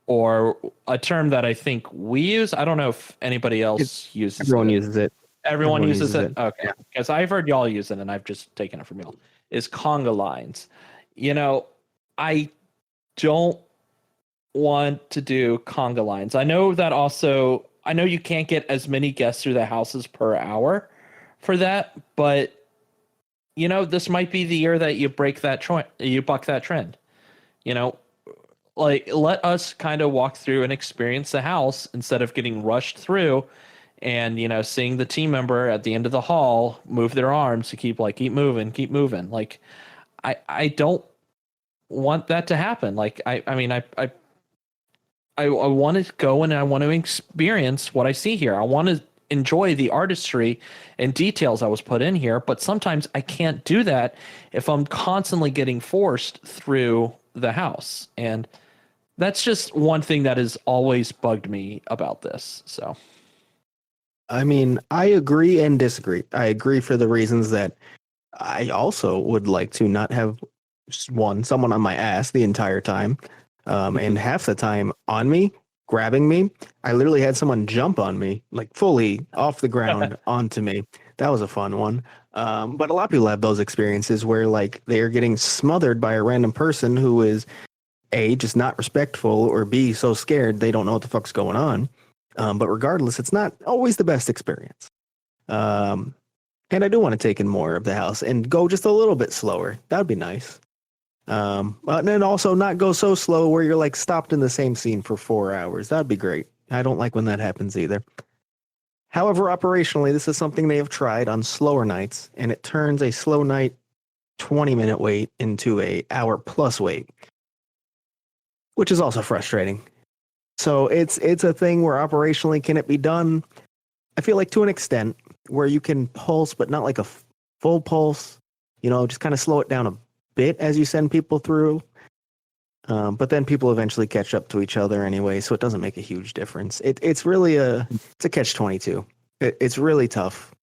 or a term that I think we use. I don't know if anybody else uses it. Everyone uses it. Everyone uses it? Okay. Because I've heard y'all use it and I've just taken it from y'all. Is conga lines. I don't want to do conga lines. I know you can't get as many guests through the houses per hour for that, but this might be the year that you break that trend. You buck that trend. Let us kind of walk through and experience the house instead of getting rushed through and seeing the team member at the end of the hall move their arms to keep moving. Like I don't want that to happen. Like I want to go and I want to experience what I see here. I want to enjoy the artistry and details that was put in here, but sometimes I can't do that if I'm constantly getting forced through the house. And that's just one thing that has always bugged me about this. So, I mean, I agree and disagree. I agree for the reasons that I also would like to not have someone on my ass the entire time, and half the time on me, grabbing me. I literally had someone jump on me, like fully off the ground onto me. That was a fun one. But a lot of people have those experiences where like they are getting smothered by a random person who is A, just not respectful, or B, so scared they don't know what the fuck's going on. But regardless, it's not always the best experience. And I do want to take in more of the house and go just a little bit slower. That would be nice. But then also not go so slow where you're like stopped in the same scene for 4 hours. That'd be great. I don't like when that happens either. However, operationally, this is something they have tried on slower nights, and it turns a slow night 20-minute wait into a hour plus wait, which is also frustrating. So it's a thing where operationally, can it be done? I feel like to an extent where you can pulse, but not like a full pulse, just kind of slow it down a bit as you send people through. But then people eventually catch up to each other anyway, so it doesn't make a huge difference. It's really it's a catch-22. It's really tough.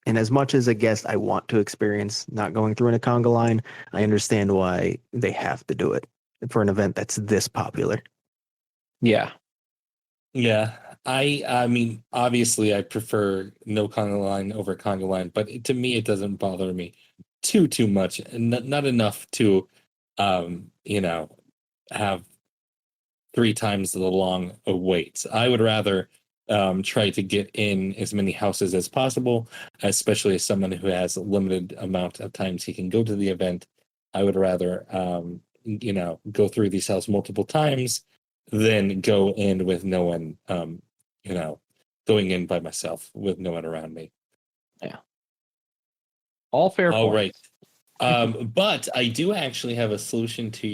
And as much as a guest I want to experience not going through in a conga line, I understand why they have to do it for an event that's this popular. yeah. Yeah. I mean, obviously I prefer no conga line over conga line, but to me it doesn't bother me too much. Not enough to have 3 times the long waits. I would rather try to get in as many houses as possible, especially as someone who has a limited amount of times he can go to the event. I would rather go through these houses multiple times than go in with no one, going in by myself with no one around me. Yeah. All fair All points. right. But I do actually have a solution to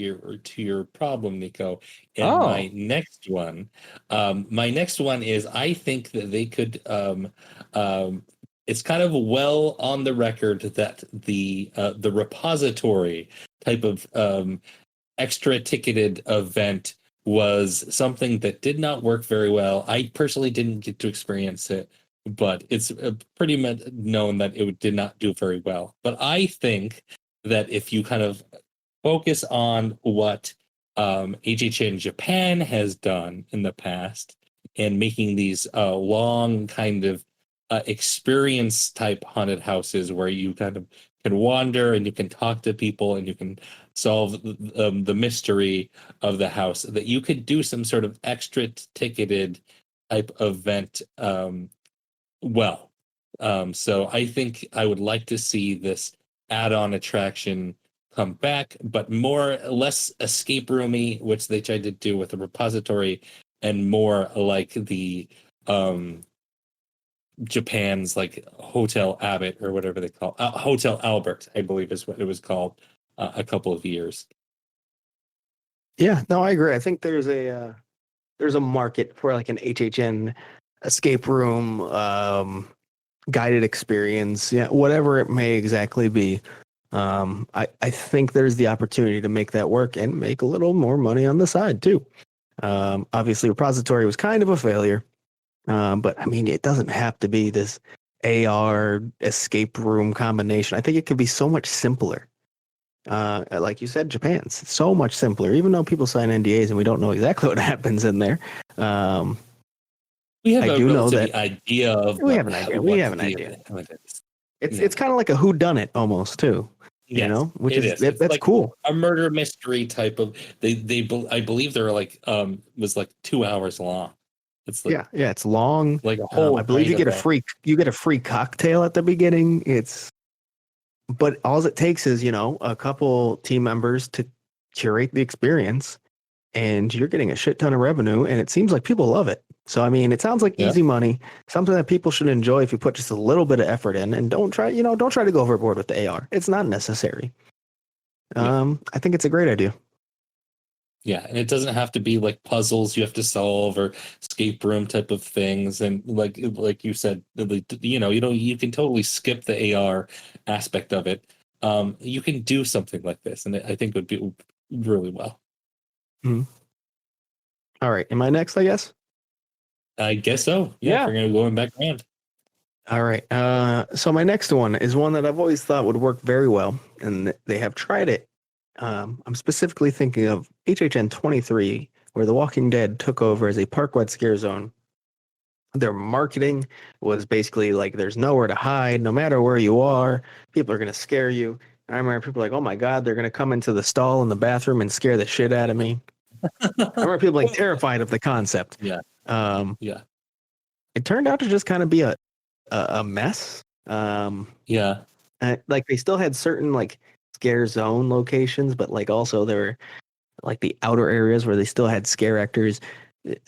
your problem, Nico. And Oh. my next one is I think that they could. It's kind of well on the record that the repository type of extra ticketed event was something that did not work very well. I personally didn't get to experience it, but it's pretty much known that it did not do very well. But I think that if you kind of focus on what HHN Japan has done in the past and making these long kind of experience type haunted houses where you kind of can wander and you can talk to people and you can solve the mystery of the house, that you could do some sort of extra ticketed type event so I think I would like to see this add-on attraction come back, but less escape roomy, which they tried to do with the repository, and more like the Japan's like Hotel Abbott or whatever they call Hotel Albert, I believe is what it was called a couple of years. Yeah, no, I agree. I think there's a market for like an HHN escape room, guided experience, yeah, whatever it may exactly be. I think there's the opportunity to make that work and make a little more money on the side too. Obviously, repository was kind of a failure, but I mean, it doesn't have to be this AR escape room combination. I think it could be so much simpler. Like you said, Japan's so much simpler, even though people sign NDAs and we don't know exactly what happens in there. We have I a do know relative that idea of we have an idea. We have an idea. It's kind of like a who done it almost too. Yes, which it is It's that's like cool. a murder mystery type of. I believe they're like was like 2 hours long. It's like Yeah, it's long. like a whole. I believe you night get a free cocktail at the beginning. But all it takes is a couple team members to curate the experience, and you're getting a shit ton of revenue, and it seems like people love it. So I mean, it sounds like Yeah. easy money, something that people should enjoy if you put just a little bit of effort in, and don't try to go overboard with the AR. It's not necessary. I think it's a great idea. Yeah, and it doesn't have to be like puzzles you have to solve or escape room type of things. And like you said, you can totally skip the AR aspect of it. You can do something like this, and I think it would be really well. Mhm. All right. Am I next, I guess? I guess so. Yeah, Yeah. if we're gonna go back around. All right. So my next one is one that I've always thought would work very well, and they have tried it. I'm specifically thinking of HHN 23, where The Walking Dead took over as a park-wide scare zone. Their marketing was basically like, there's nowhere to hide, no matter where you are, people are going to scare you. I remember people like, oh my God, they're going to come into the stall in the bathroom and scare the shit out of me. I remember people like terrified of the concept. Yeah. Um, Yeah. it turned out to just kind of be a mess. Yeah. Like they still had certain like scare zone locations, but like also there were like the outer areas where they still had scare actors,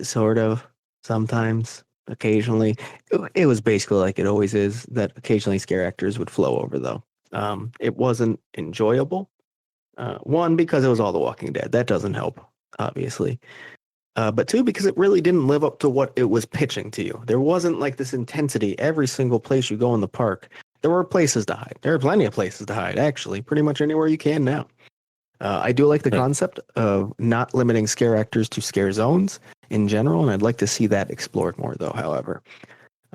sort of sometimes, occasionally. It was basically like it always is, that occasionally scare actors would flow over though. It wasn't enjoyable. One, because it was all The Walking Dead. That doesn't help, obviously. But two, because it really didn't live up to what it was pitching to you. There wasn't like this intensity every single place you go in the park. There were places to hide. There are plenty of places to hide, actually, pretty much anywhere you can now. I do like the Right. concept of not limiting scare actors to scare zones in general, and I'd like to see that explored more, though, however.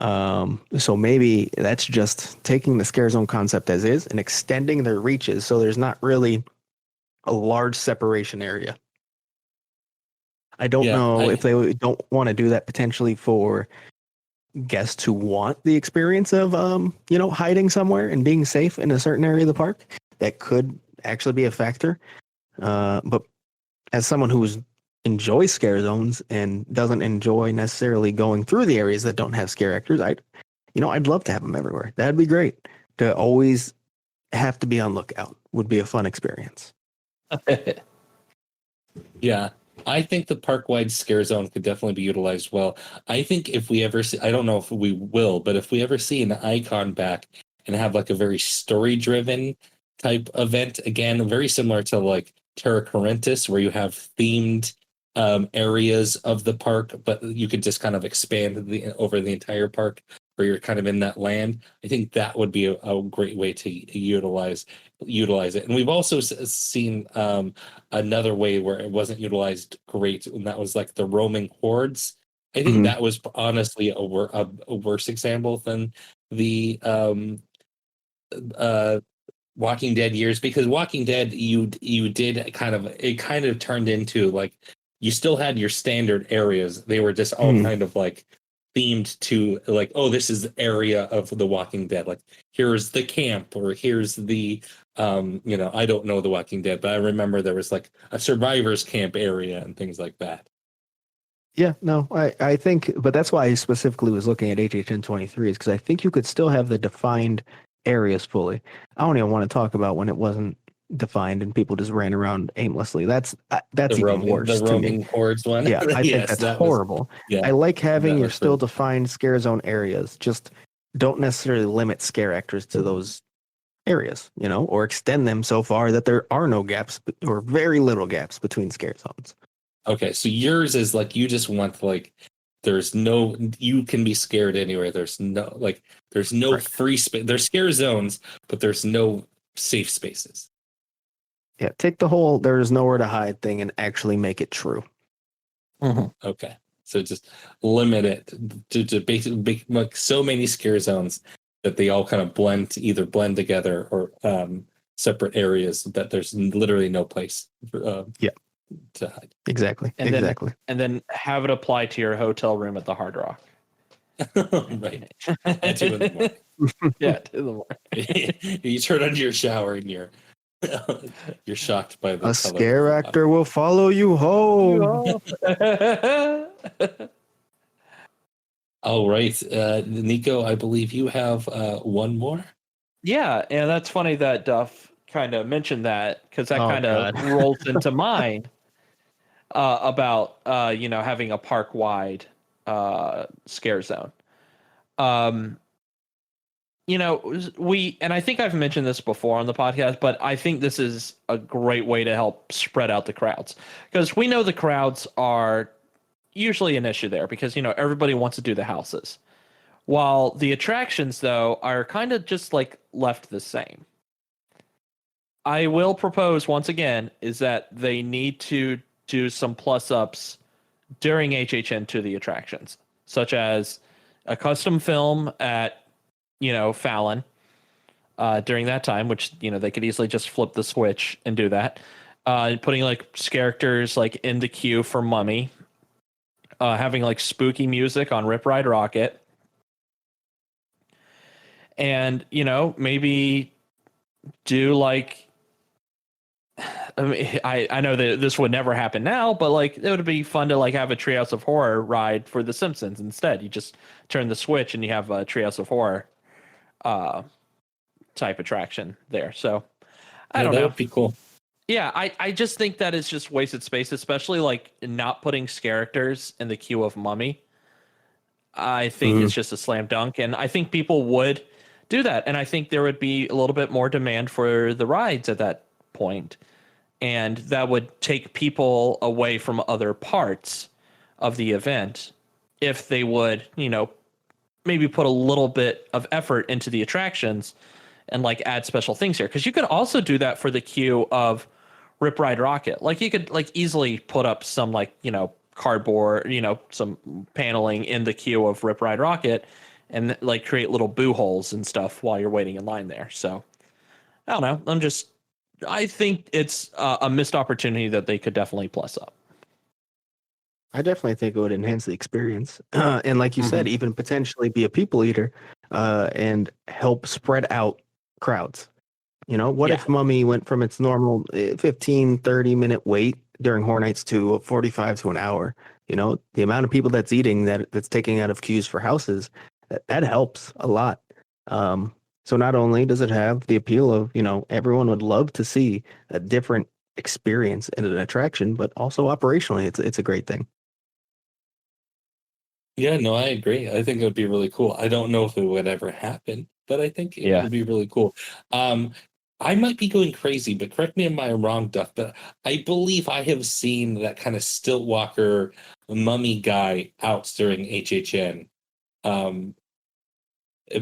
So maybe that's just taking the scare zone concept as is and extending their reaches so there's not really a large separation area. I don't Yeah. know if they don't want to do that potentially for guests who want the experience of hiding somewhere and being safe in a certain area of the park. That could actually be a factor. But as someone who enjoys scare zones and doesn't enjoy necessarily going through the areas that don't have scare actors, I'd love to have them everywhere. That'd be great. To always have to be on lookout would be a fun experience. Yeah, I think the park-wide scare zone could definitely be utilized well. I think if we ever see, I don't know if we will, but if we ever see an icon back and have like a very story-driven type event, again, very similar to like Terra Correntis, where you have themed areas of the park, but you could just kind of expand over the entire park, where you're kind of in that land. I think that would be a great way to utilize it. And we've also seen another way where it wasn't utilized great, and that was like the roaming hordes. I think Mhm. that was honestly a worse example than the uh, Walking Dead years, because Walking Dead, you did kind of turned into like, you still had your standard areas. They were just all Mhm. kind of like themed to like, oh, this is the area of the Walking Dead. Like, here's the camp, or here's the I don't know the Walking Dead, but I remember there was like a survivors camp area and things like that. Yeah, no, I think, but that's why I specifically was looking at HHN 23 is because I think you could still have the defined areas fully. I don't even want to talk about when it wasn't defined and people just ran around aimlessly. That's even worse The to me. roaming hordes one. Yeah, I think Yes, that's that was, horrible. yeah, I like having that your was still pretty. defined scare zone areas. Just don't necessarily limit scare actors to those areas, or extend them so far that there are no gaps or very little gaps between scare zones. Okay, so yours is like, you just want like, there's no, you can be scared anywhere. There's no Correct. free space. There's scare zones, but there's no safe spaces. Yeah, take the whole "there's nowhere to hide" thing and actually make it true. Okay, so just limit it to basically make like so many scare zones that they all kind of either blend together or separate areas, that there's literally no place Yeah, to hide. exactly. And then have it apply to your hotel room at the Hard Rock. Right. At 2 in the morning. Yeah, 2 in the morning. You turn on your shower and you're shocked by the A color scare of actor will follow you home. all right, Nico, I believe you have one more. Yeah, and that's funny that Duff kind of mentioned that, because that Oh, kind of God. rolls into mine about having a park wide scare zone. Um, and I think I've mentioned this before on the podcast, but I think this is a great way to help spread out the crowds, because we know the crowds are usually an issue there because, everybody wants to do the houses, while the attractions, though, are kind of just like left the same. I will propose once again is that they need to do some plus ups during HHN to the attractions, such as a custom film at, Fallon during that time, which, they could easily just flip the switch and do that. Putting like characters like in the queue for Mummy, having like spooky music on Rip Ride Rocket, and, maybe do like, I mean, I know that this would never happen now, but like it would be fun to like have a Treehouse of Horror ride for The Simpsons instead. You just turn the switch and you have a Treehouse of Horror type attraction there. So I don't that know. would be cool. Yeah, I just think that it's just wasted space, especially like not putting characters in the queue of Mummy. I think it's just a slam dunk, and I think people would do that, and I think there would be a little bit more demand for the rides at that point, and that would take people away from other parts of the event if they would, maybe put a little bit of effort into the attractions and like add special things here, because you could also do that for the queue of Rip Ride Rocket. Like you could like easily put up some like, cardboard, some paneling in the queue of Rip Ride Rocket and like create little boo holes and stuff while you're waiting in line there. So I don't know. I think it's a missed opportunity that they could definitely plus up. I definitely think it would enhance the experience, and like you said, even potentially be a people eater, and help spread out crowds. What if Mummy went from its normal 15, 30-minute wait during Horror Nights to 45 to an hour? The amount of people that's eating that's taking out of queues for houses, that helps a lot. So not only does it have the appeal of, everyone would love to see a different experience in an attraction, but also operationally, it's a great thing. Yeah, no, I agree. I think it would be really cool. I don't know if it would ever happen, but I think it would be really cool. I might be going crazy, but correct me if I'm wrong, Duff, but I believe I have seen that kind of stilt walker mummy guy out during HHN. Am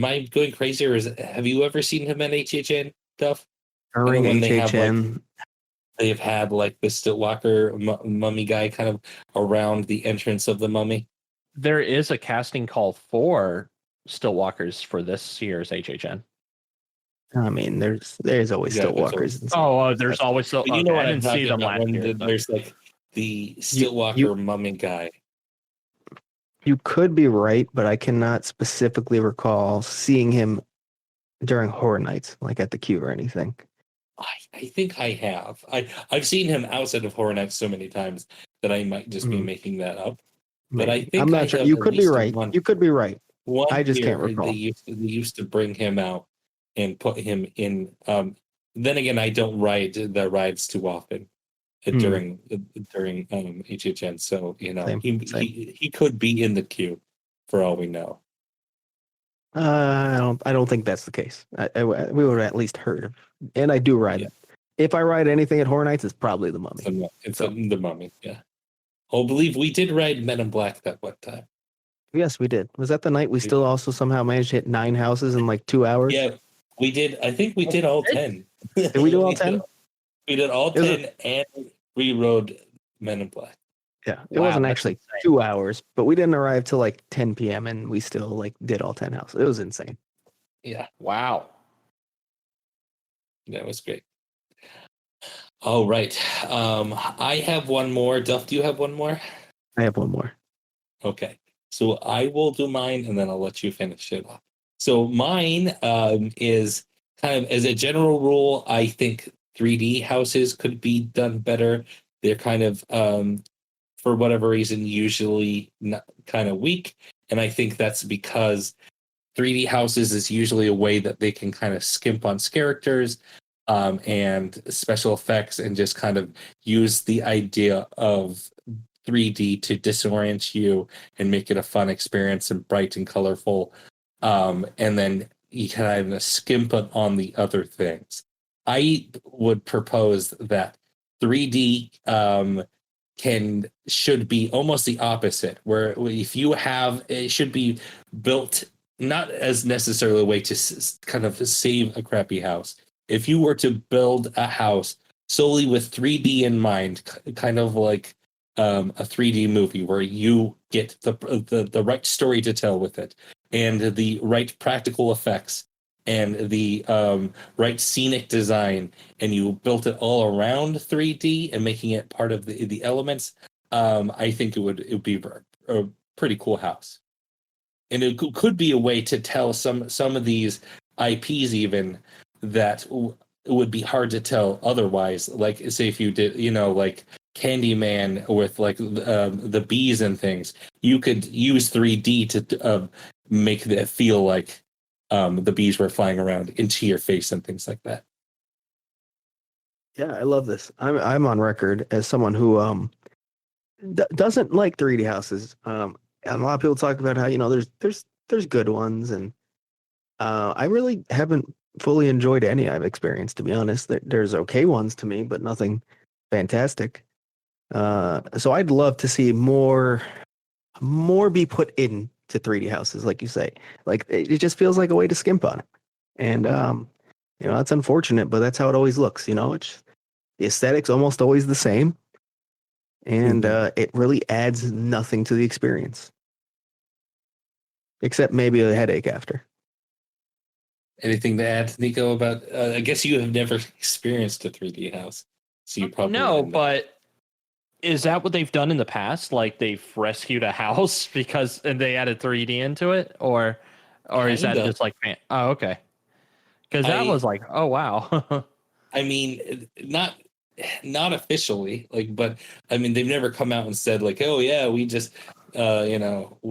I going crazy, or have you ever seen him at HHN, Duff? During When HHN, they've had like the stilt walker mummy guy kind of around the entrance of the Mummy. There is a casting call for stilt walkers for this year's HHN. I mean, there's always stilt walkers. There's always stilt. You know what I I'm didn't see talking them about last when year. there's like the stilt walker mummy guy. You could be right, but I cannot specifically recall seeing him during Horror Nights, like at the queue or anything. I think I have. I've seen him outside of Horror Nights so many times that I might just be making that up. But I think I'm not sure. You could be right. You could be right. I just can't recall. They used to bring him out and put him in. Then again, I don't ride the rides too often during HHN, so he could be in the queue for all we know. I don't think that's the case. We would have at least heard of, and I do ride it. If I ride anything at Horror Nights, it's probably the Mummy. It's the Mummy, yeah. I believe we did ride Men in Black that one time. Yes, we did. Was that the night we still also somehow managed to hit 9 houses in like 2 hours? Yeah, we did. I think we did all 10. Did we do all 10? We did all 10 and we rode Men in Black. Yeah, it wasn't actually 2 hours, but we didn't arrive till like 10 p.m. and we still like did all 10 houses. It was insane. Yeah. Wow. That was great. All right. I have one more. Duff, do you have one more? I have one more. Okay. So I will do mine and then I'll let you finish it off. So mine is kind of, as a general rule, I think 3D houses could be done better. They're kind of, for whatever reason, usually not, kind of weak. And I think that's because 3D houses is usually a way that they can kind of skimp on characters and special effects and just kind of use the idea of 3D to disorient you and make it a fun experience and bright and colorful. And then you kind of skimp on the other things. I would propose that 3D should be almost the opposite, where if you have, it should be built not as necessarily a way to kind of save a crappy house. If you were to build a house solely with 3D in mind, kind of like a 3D movie where you get the right story to tell with it, and the right practical effects, and the right scenic design, and you built it all around 3D and making it part of the elements, I think it would be a pretty cool house. And it could be a way to tell some of these IPs even that it would be hard to tell otherwise. Like, say if you did, like Candyman with like the bees and things, you could use 3D to make it feel like the bees were flying around into your face and things like that. Yeah, I love this. I'm on record as someone who doesn't like 3D houses. And a lot of people talk about how there's good ones, and I really haven't fully enjoyed any I've experienced, to be honest. There's okay ones to me, but nothing fantastic. So I'd love to see more be put into 3D houses, like you say. Like it just feels like a way to skimp on it, and that's unfortunate, but that's how it always looks. It's the aesthetic's almost always the same, and it really adds nothing to the experience, except maybe a headache after. Anything to add, Nico? About I guess you have never experienced a 3D house, so you probably No, but is that what they've done in the past? Like they've rescued a house and they added 3D into it, or is that just like oh, okay? Because that was like, oh wow. I mean, not officially, like, but I mean, they've never come out and said like, oh yeah, we just slapped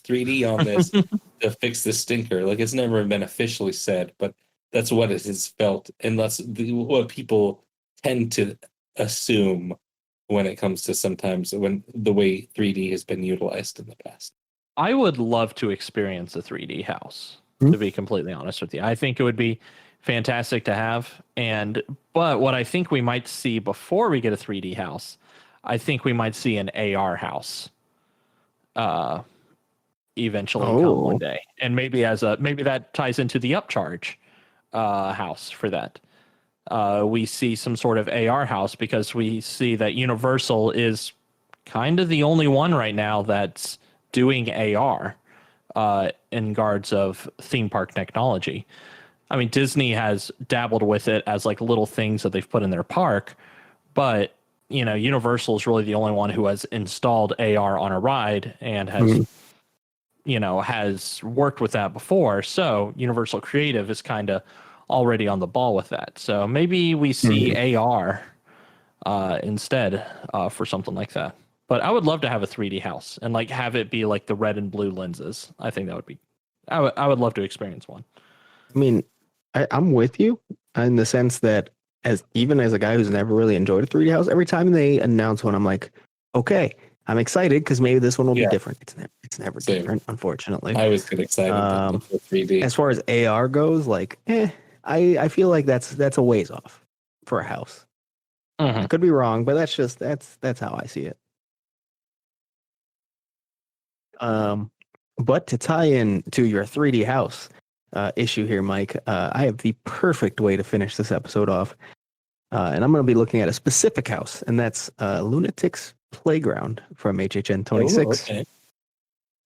3D on this to fix the stinker. Like, it's never been officially said, but that's what it has felt, and that's what people tend to assume when it comes to sometimes when the way 3D has been utilized in the past. I would love to experience a 3D house, to be completely honest with you. I think it would be fantastic to have. But what I think we might see before we get a 3D house, I think we might see an AR house eventually come one day. And maybe maybe that ties into the upcharge house for that. We see some sort of AR house because we see that Universal is kind of the only one right now that's doing AR in regards of theme park technology. I mean, Disney has dabbled with it as like little things that they've put in their park, but Universal is really the only one who has installed AR on a ride and has has worked with that before. So Universal Creative is kind of already on the ball with that. So maybe we see AR instead for something like that. But I would love to have a 3D house and like have it be like the red and blue lenses. I think that would be. I would love to experience one. I mean, I'm with you in the sense that even as a guy who's never really enjoyed a 3D house, every time they announce one, I'm like, okay, I'm excited because maybe this one will be different. It's never different, unfortunately. I always get excited for 3D. As far as AR goes, like, I feel like that's a ways off for a house. I could be wrong, but that's how I see it. But to tie in to your 3D house issue here, Mike, I have the perfect way to finish this episode off. And I'm going to be looking at a specific house, and that's Lunatic's Playground from HHN 26. Okay.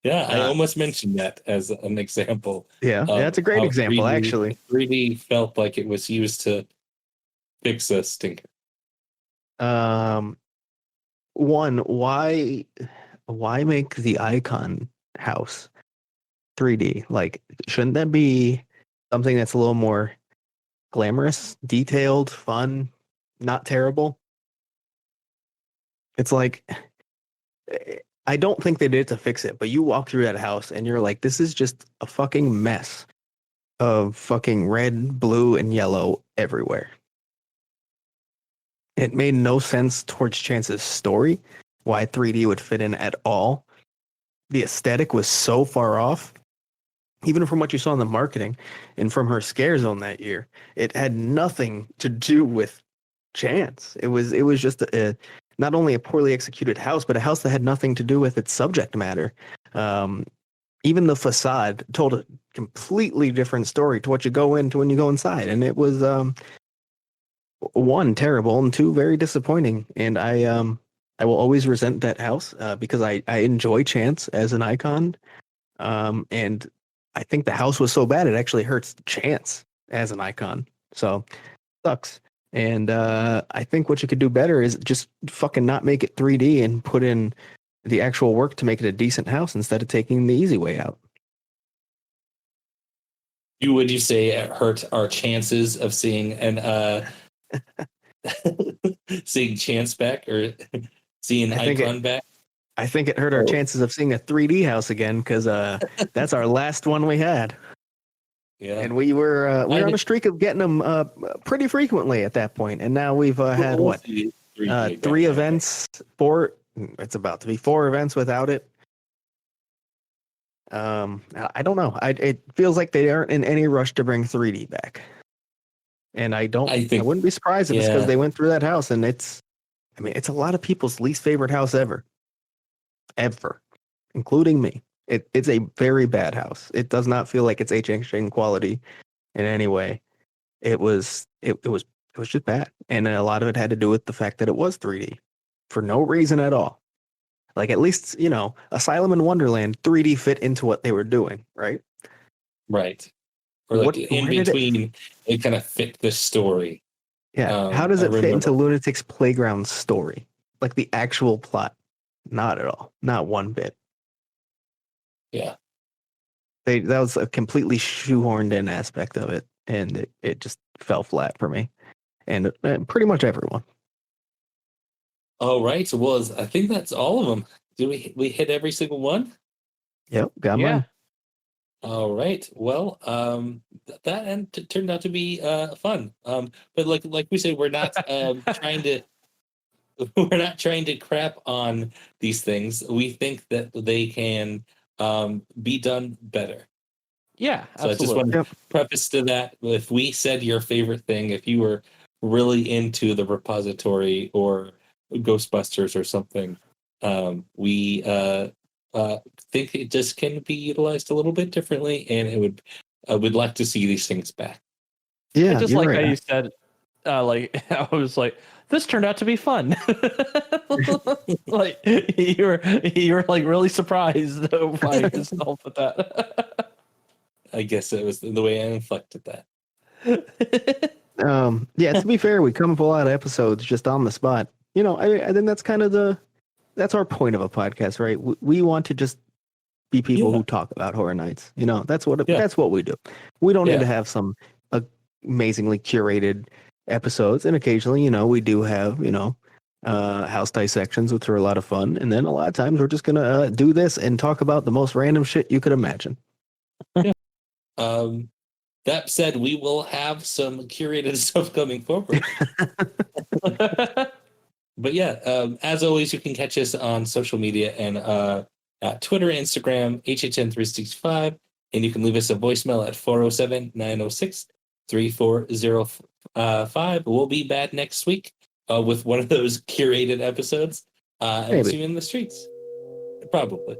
Yeah, I almost mentioned that as an example. Yeah, that's a great example, 3D, actually. 3D felt like it was used to fix a stinker. One, why make the icon house 3D? Like, shouldn't that be something that's a little more glamorous, detailed, fun, not terrible? It's like, I don't think they did it to fix it, but you walk through that house and you're like, this is just a fucking mess of fucking red, blue, and yellow everywhere. It made no sense towards Chance's story, why 3D would fit in at all. The aesthetic was so far off. even from what you saw in the marketing and from her scare zone that year, it had nothing to do with chance. It was just not only a poorly executed house, but a house that had nothing to do with its subject matter. Um, Even the facade told a completely different story to what you go into when you go inside, and it was one, terrible, and two, very disappointing. And I will always resent that house because I enjoy Chance as an icon, and I think the house was so bad it actually hurts Chance as an icon. So sucks. And I think what you could do better is just fucking not make it 3D and put in the actual work to make it a decent house instead of taking the easy way out. Would you say it hurt our chances of seeing an seeing Chance back or seeing I think Icon back? I think it hurt our chances of seeing a 3D house again because that's our last one we had. Yeah, And we were on a streak of getting them pretty frequently at that point, and now we've had We'll what see 3 events, 4. It's about to be 4 events without it. I don't know. It feels like they aren't in any rush to bring 3D back, and I wouldn't be surprised if it's because they went through that house, and it's a lot of people's least favorite house ever, including me. It's a very bad house. It does not feel like it's HHN quality in any way. It was just bad, and a lot of it had to do with the fact that it was 3D for no reason at all. Like, at least, Asylum and Wonderland 3D fit into what they were doing, right? Right. Or like in between, it kind of fit the story. Yeah. How does it fit into Lunatic's Playground story? Like the actual plot? Not at all. Not one bit. Yeah. That was a completely shoehorned in aspect of it, and it just fell flat for me, and pretty much everyone. All right. Well, I think that's all of them. Did we hit every single one? Yep, got mine. All right. Well, that end turned out to be fun. But like we said, we're not trying to crap on these things. We think that they can be done better. Yeah, So absolutely. I just want to preface to that. If we said your favorite thing, if you were really into the repository or Ghostbusters or something, we think it just can be utilized a little bit differently, and I would like to see these things back. Yeah, just like how you said, like I was like, this turned out to be fun. Like you were like really surprised by yourself with that. I guess it was the way I inflected that. Yeah, to be fair, we come up with a lot of episodes just on the spot. I think that's kind of that's our point of a podcast, right? We want to just be people who talk about Horror Nights. That's what we do. We don't need to have some amazingly curated episodes, and occasionally, we do have, house dissections, which are a lot of fun. And then a lot of times we're just gonna do this and talk about the most random shit you could imagine. Yeah. That said, we will have some curated stuff coming forward. But yeah, as always, you can catch us on social media and Twitter, Instagram, HHN365, and you can leave us a voicemail at 407-906-3405. We'll be back next week with one of those curated episodes and see you in the streets. Probably.